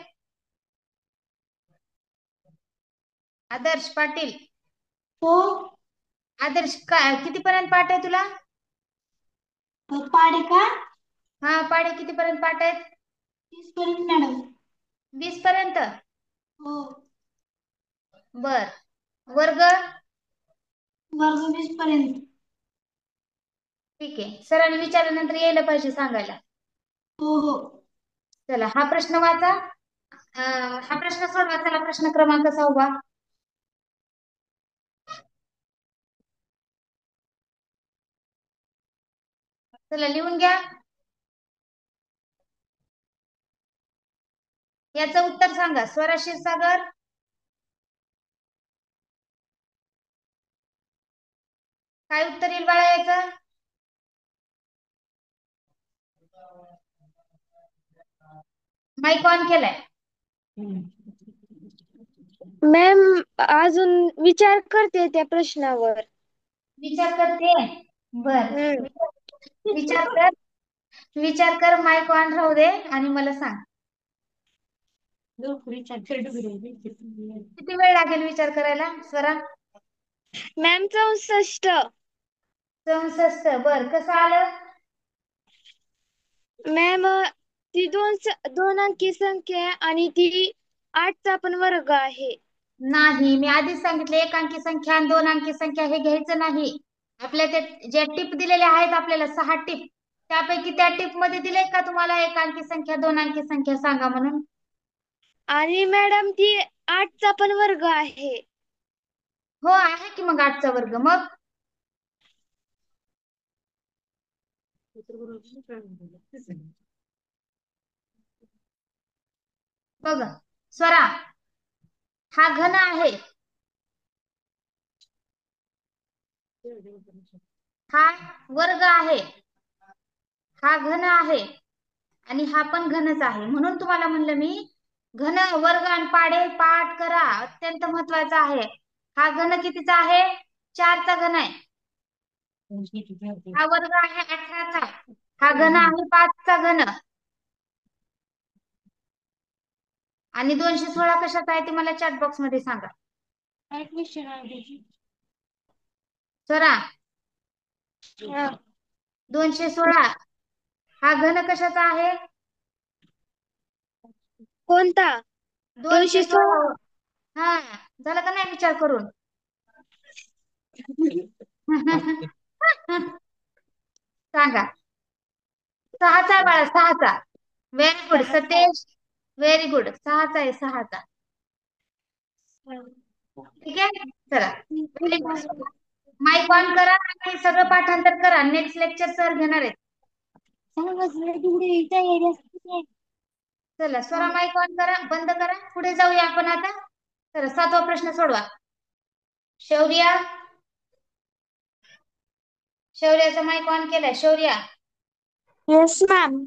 आदर्श पाटील. हो. आदर्श काय कितीपर्यंत पाठ आहे तुला? पाढे का? हा, पाढे कितीपर्यंत पाठ आहेत? 30 पर्यंत मॅडम. 20 पर्यंत? हो. बर, वर्ग? वर्ग 20 पर्यंत. ठीक आहे, सरांनी विचारल्यानंतर यायला पाहिजे सांगायला. हो हो. चला हा प्रश्न वाचा. हा प्रश्न सोडवा. चला प्रश्न क्रमांक 6. चला लिहून घ्या. याचं उत्तर सांगा. स्वरा क्षीरसागर, काय उत्तर येईल बाळा याचं? माईक ऑन केलाय. मॅम अजून विचार करते त्या प्रश्नावर. विचार करते. बर, विचार कर. विचार कर, माईक ऑन राहू दे आणि मला सांग. किती वेळ लागेल विचार करायला स्वरा? मॅम 64. 64. बर, कसं आलं? मॅम ती दोन अंकी संख्या आहे आणि ती 8चा पण वर्ग आहे. नाही, मी आधीच सांगितलं 1 अंकी संख्या आणि 2 अंकी संख्या हे घ्यायचं नाही. आपल्या ते ज्या टिप दिलेल्या आहेत आपल्याला 6 टिप, त्यापैकी त्या टिप मध्ये दिले का तुम्हाला 1 अंकी संख्या 2 अंकी संख्या सांगा म्हणून? आणि मॅडम ती 8चा पण वर्ग आहे. हो आहे की, मग 8चा वर्ग. मग बघा, स्वरा, हा घन आहे, हा वर्ग आहे, हा घन आहे आणि हा पण घनच आहे. म्हणून तुम्हाला म्हणलं मी घन वर्ग आणि पाढे पाठ करा, अत्यंत महत्वाचा आहे. हा घन कितीचा आहे? 4चा घन आहे. हा वर्ग आहे 18चा, हा घन आहे 5चा घन. आणि 216 कशाचा आहे ते मला चॅट बॉक्स मध्ये सांगा. स्वरा, 216 हा घन कशाचा आहे? कोणता? 216. हा, झालं का नाही विचार करून? सांगा. 6चा आहे बाळा, 6चा. व्हेरी गुड सतेज, व्हेरी गुड. 6चा आहे, 6चा. ठीक आहे, चला. माईक ऑन करा आणि सगळं पाठांतर करा. नेक्स्ट लेक्चर सर घेणार आहेत. चला स्वरा, माईक ऑन करा, बंद करा. पुढे जाऊया आपण आता. चला 7वा प्रश्न सोडवा. शौर्या, शौर्याचा माईक ऑन केलाय. Shaurya, yes ma'am.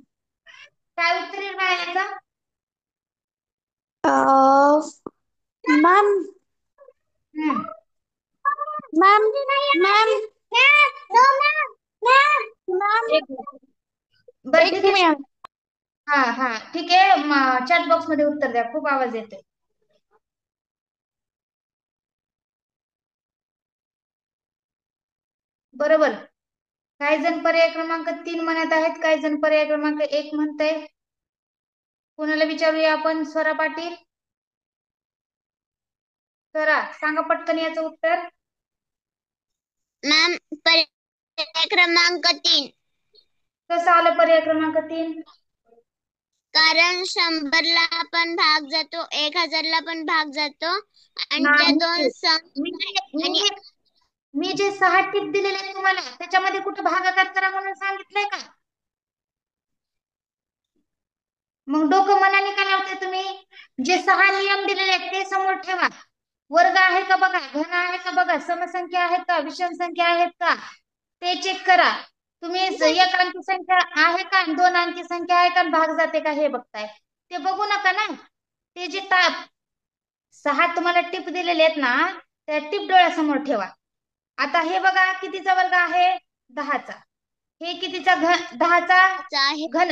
काय उत्तर येईल बाळा याचं? मॅम हम्म. मॅम मॅम एक मिनिट. बरं ठीक आहे. हा हा ठीक आहे. चॅट बॉक्स मध्ये उत्तर द्या, खूप आवाज येतोय. बरोबर. काही जण पर्याय क्रमांक 3 म्हणत आहेत, काही जण पर्याय क्रमांक 1 म्हणताय. कोणाला विचारूया आपण? स्वरा पाटील. स्वरा, सांगा पटकन याचं उत्तर. मॅम, पर्याय क्रमांक 3. कसं आलं पर्याय क्रमांक 3? कारण 100ला पण भाग जातो, 1000ला पण भाग जातो आणि त्या दोन आणि मी जे 6 टिप दिलेले आहेत तुम्हाला, त्याच्यामध्ये कुठे भागाकार करा म्हणून सांगितलंय का? मग डोकं मनाने का लावते तुम्ही? जे 6 नियम दिलेले आहेत ते समोर ठेवा. वर्ग आहे का बघा, घन आहे का बघा, समसंख्या आहेत का, विषम संख्या आहेत का, ते चेक करा. तुम्ही 1 अंकी संख्या आहे का, 2 अंकी संख्या आहे का, भाग जाते का हे बघताय. ते बघू नका ना. ते जे 6 तुम्हाला टिप दिलेले आहेत ना, त्या टिप डोळ्यासमोर ठेवा. आता हे बघा कितीचा वर्ग आहे? 10चा. हे कितीचा 10चा घन.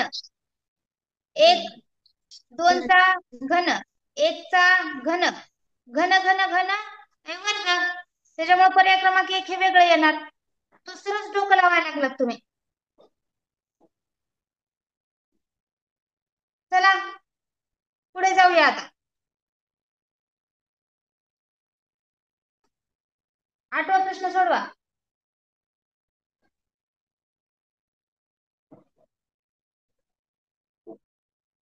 1, 2चा घन, 1चा घन, घन घन घन हे वर्ग. त्याच्यामुळे पर्याय क्रमांक 1 हे वेगळं येणार. दुसरंच डोकं लावायला लागलात तुम्ही. चला पुढे जाऊया आता. 8वा प्रश्न सोडवा.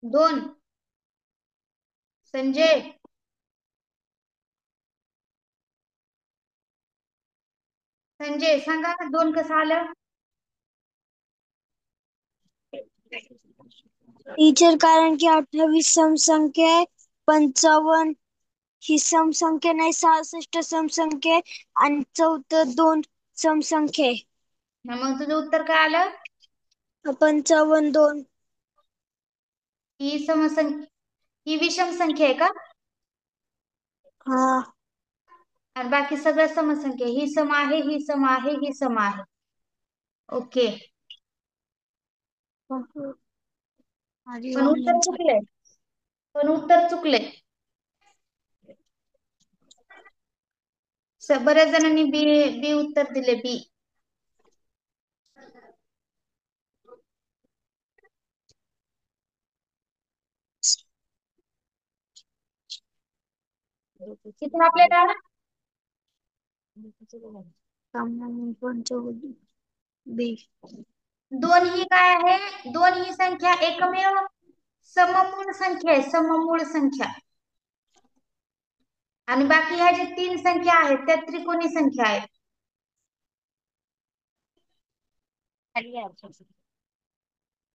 2. संजय, संजय सांगा 2 कसं आलं? टीचर, कारण की 28 समसंख्या आहे, 55 ही समसंख्या नाही, 66 समसंख्या आहे आणि 2 समसंख्या आहे. मग तुझं उत्तर काय आलं? 55 2. ही ही विषम संख्या आहे का? हा. आणि बाकी सगळं समसंख्या. ही सम आहे, ही सम आहे, ही सम आहे. ओके. पण उत्तर चुकले, पण उत्तर चुकले. बऱ्याच जणांनी बी बी उत्तर दिले. बी. इथे आपल्याला 2 ही काय आहे? 2 ही संख्या एकमेव सममूळ संख्या आहे, सममूळ संख्या. आणि बाकी ह्या जे 3 संख्या आहेत त्या त्रिकोणी संख्या आहेत.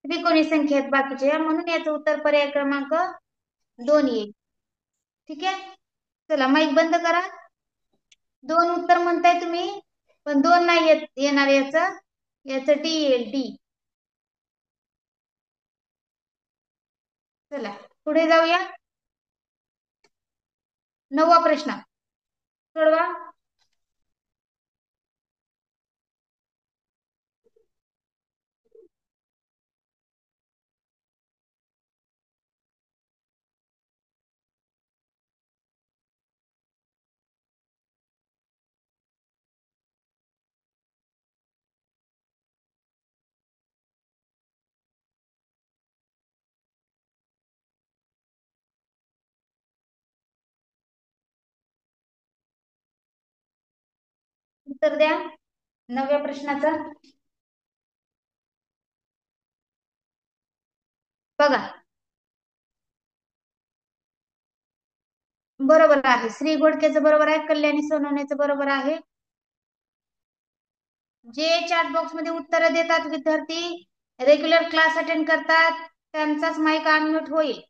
त्रिकोणी संख्या आहेत बाकीचे, म्हणून याचं उत्तर पर्याय क्रमांक 2 येईल. ठीक आहे. चला माईक बंद करा. 2 उत्तर म्हणताय तुम्ही, पण 2 नाही येणार. याचं टी येईल, टी. चला पुढे जाऊया. 9वा प्रश्न सोडवा. उत्तर द्या 9व्या प्रश्नाचं. बघा, बरोबर आहे. श्री घोडकेचं बरोबर आहे, कल्याणी सोनवणेचं बरोबर आहे. जे चॅट बॉक्स मध्ये उत्तर देतात विद्यार्थी, रेग्युलर क्लास अटेंड करतात, त्यांचाच माईक अनम्यूट होईल.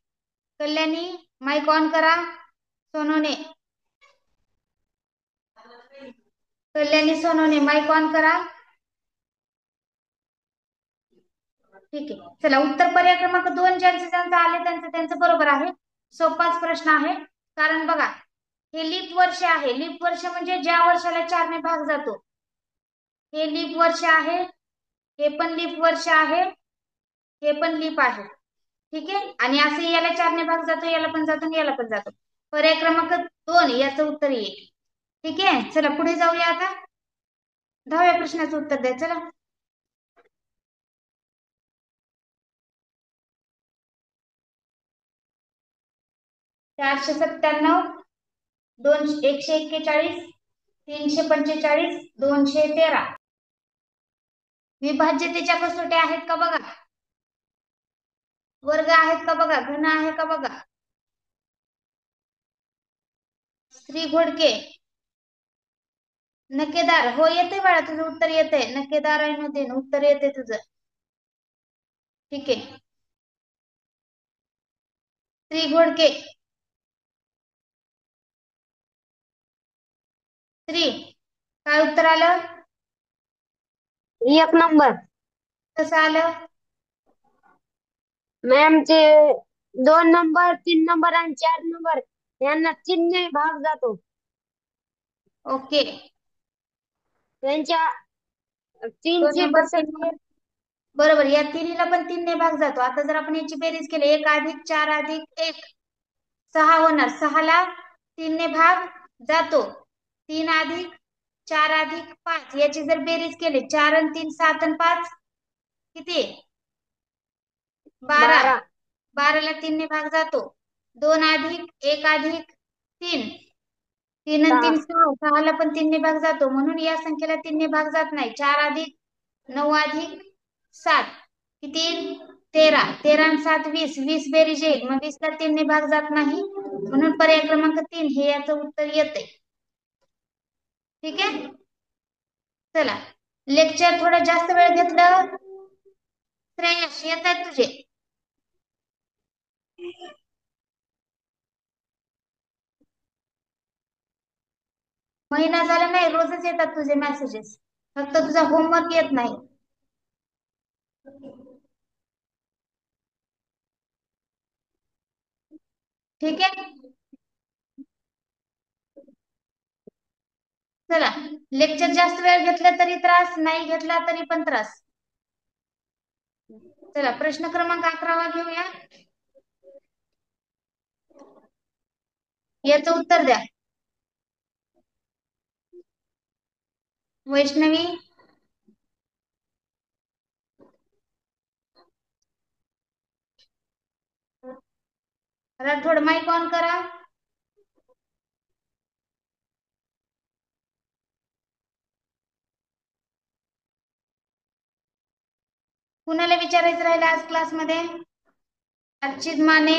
कल्याणी माईक ऑन करा. सोनवणे, कल्याणी सोनवणे माईक ऑन करा. ठीक आहे. चला उत्तर पर्याय क्रमांक 2 ज्यांचं आले त्यांचं बरोबर आहे. सोपाच प्रश्न आहे. कारण बघा, हे लीप वर्ष आहे. लीप वर्ष म्हणजे ज्या वर्षाला 4 ने भाग जातो, हे लीप वर्ष आहे. हे पण लीप वर्ष आहे, हे पण लीप आहे. ठीक आहे. आणि असे याला 4 ने भाग जातो, याला पण जातो आणि याला पण जातो. पर्याय क्रमांक 2 याचं उत्तर येईल. ठीक आहे. चला पुढे जाऊया आता. 10व्या प्रश्नाचं उत्तर द्या. चला 497, 141, 345, 213. विभाज्यतेच्या कसोट्या आहेत का बघा. वर्ग आहेत का बघा. घन आहे का बघा. श्री घोडके, नक्केदार. हो येते बाळा, तुझं उत्तर येते. नक्केदार आहे मध्ये उत्तर येते तुझं. ठीक आहे. श्री घोडके, श्री, काय उत्तर आलं. 1 नंबर. कसं आलं. मॅम ते 2 नंबर, 3 नंबर आणि 4 नंबर यांना 3 ने भाग जातो. ओके. त्यांच्या 3 2 चे नंबर, 3 कसोटी. नंबर. बरोबर. या तिन्हीला पण 3 ने भाग जातो. आता जर आपण याची बेरीज केली, 1 अधिक 4 अधिक 1, 6 होणार. 6ला 3 ने भाग जातो. 3 अधिक 4 अधिक 5 याची जर बेरीज केली, 4 आणि 3 7 आणि 5 किती, 12. 12ला 3 ने भाग जातो. 2 अधिक 1 अधिक 3, 3 आणि 3 6, 6ला पण 3 ने भाग जातो. म्हणून या संख्येला 3 ने भाग जात नाही. 4 अधिक 9 अधिक 7 किती, 13. 13 आणि 7 20, 20 बेरीज येईल. मग 20ला 3 ने भाग जात नाही. म्हणून पर्याय क्रमांक 3 हे याचं उत्तर येते. ठीक आहे. चला लेक्चर थोडं जास्त वेळ घेतलं. श्रेयश येत आहेत तुझे. महिना झाला नाही, रोजच येतात तुझे मेसेजेस, फक्त तुझा होमवर्क येत नाही. ठीक आहे. चला लेक्चर जास्त वेळ घेतला तरी त्रास, नाही घेतला तरी पण त्रास. चला प्रश्न क्रमांक 11वा घेऊया. याचं उत्तर द्या. वैष्णवी, राठोड माईक ऑन करा. कुणाला विचारायचं राहिलं आज क्लासमध्ये. अर्चित माने,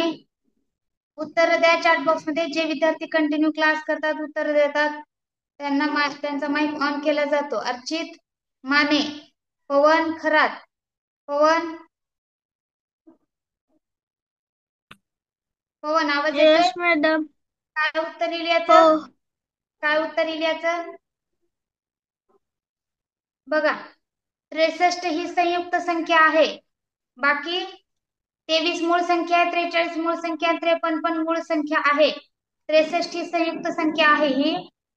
उत्तर द्या चॅट बॉक्स मध्ये. जे विद्यार्थी कंटिन्यू क्लास करतात, उत्तर देतात, त्यांचा माईक ऑन केला जातो. अर्चित माने, पवन खरात. पवन, पवन आवाज येतोय. मॅडम. काय उत्तर येईल हो. याचं? काय उत्तर येईल याचं? बघा, 63 ही संयुक्त संख्या आहे. बाकी 23 मूळ संख्या आहे, 43 मूळ संख्या, 53 पण मूळ संख्या आहे. 63 ही संयुक्त संख्या आहे, ही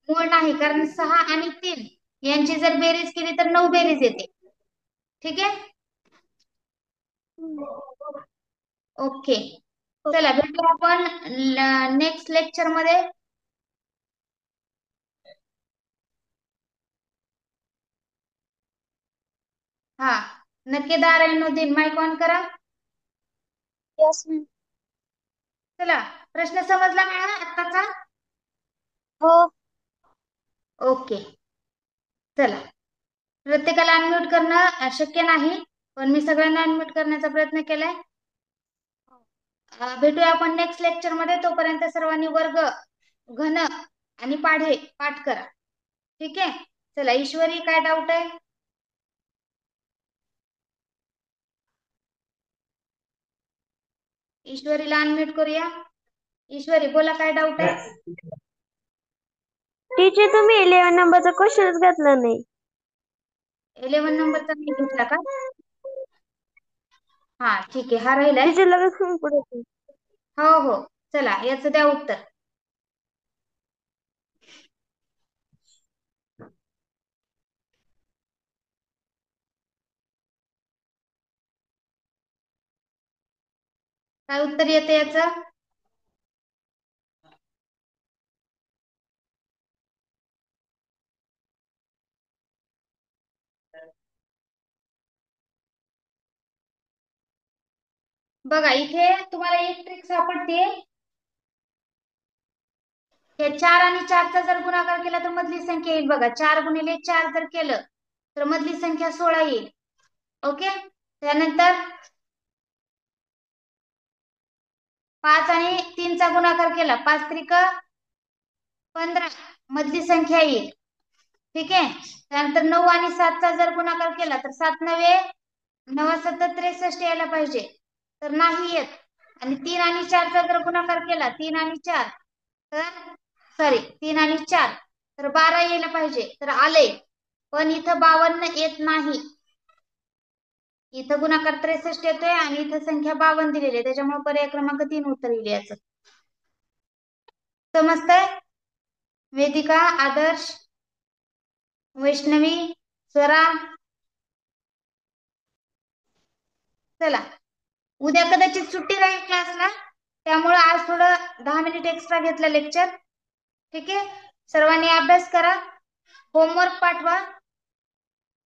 मूळ नाही, कारण 6 आणि 3 यांची जर बेरीज केली तर 9 बेरीज येते. ठीक आहे, ओके. चला भेटू आपण नेक्स्ट लेक्चर मध्ये. हा, नक्कीदार ऐनुद्दीन माइक ऑन करा. Yes ma'am. चला, प्रश्न समजला मॅडम आत्ताचा? हो. ओके. चला, प्रत्येकाला अनम्यूट करणं शक्य नाही, पण मी सगळ्यांना अनम्यूट करण्याचा प्रयत्न केलाय. भेटूया आपण नेक्स्ट लेक्चर मध्ये. तोपर्यंत सर्वांनी वर्ग, घन आणि पाढे पाठ करा. ठीक आहे. चला, ईश्वरी काय डाऊट आहे? ईश्वरीला अनम्यूट करूया. ईश्वरी बोला, काय डाऊट आहे? टीचर तुम्ही 11 नंबरचा क्वेश्चनच घातला नाही. 11 नंबरचा नाही घेतला का? हा ठीक आहे, हा राहिलाय. टीचर लगेच पुढे. हो हो, चला याचं द्या उत्तर. काय उत्तर येतं याचं? बघा, इथे तुम्हाला एक ट्रिक सापडते. हे 4 आणि 4चा जर गुणाकार केला तर मधली संख्या येईल. बघा, 4 गुणिले 4 जर केलं तर मधली संख्या 16 येईल. ओके. त्यानंतर 5 आणि 3चा गुणाकार केला, 5 त्रिक 15, मधली संख्या येईल. ठीक आहे. त्यानंतर 9 आणि 7चा जर गुणाकार केला तर 7 9 9 7 63 यायला पाहिजे, तर नाही येत. आणि 3 आणि 4चा जर गुणाकार केला, 3 आणि 4 तर 3 आणि 4 तर 12 यायला पाहिजे, तर आले. पण इथं 52 येत नाही. इथं गुणाकार 63 येतोय आणि इथं संख्या 52 दिलेली आहे, त्याच्यामुळे पर्याय क्रमांक 3 उत्तर येईल याचं. समजतंय? वेदिका, आदर्श, वैष्णवी, स्वरा. चला, उद्या कदाचित सुट्टी राहील क्लासला, त्यामुळे आज थोडं 10 मिनिट एक्स्ट्रा घेतलं लेक्चर. ठीक आहे. सर्वांनी अभ्यास करा, होमवर्क पाठवा.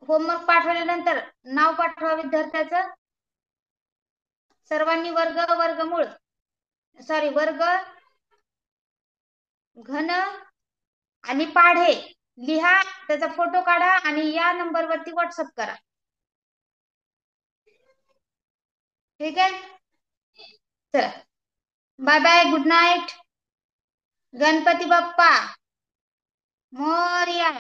होमवर्क पाठवल्यानंतर नाव पाठवा विद्यार्थ्याचं. सर्वांनी वर्ग, वर्गमूळ, वर्ग, घन आणि पाढे लिहा, त्याचा फोटो काढा आणि या नंबरवरती व्हॉट्सअप करा. ठीक आहे. चला, bye bye, good night. Ganpati Bappa Morya.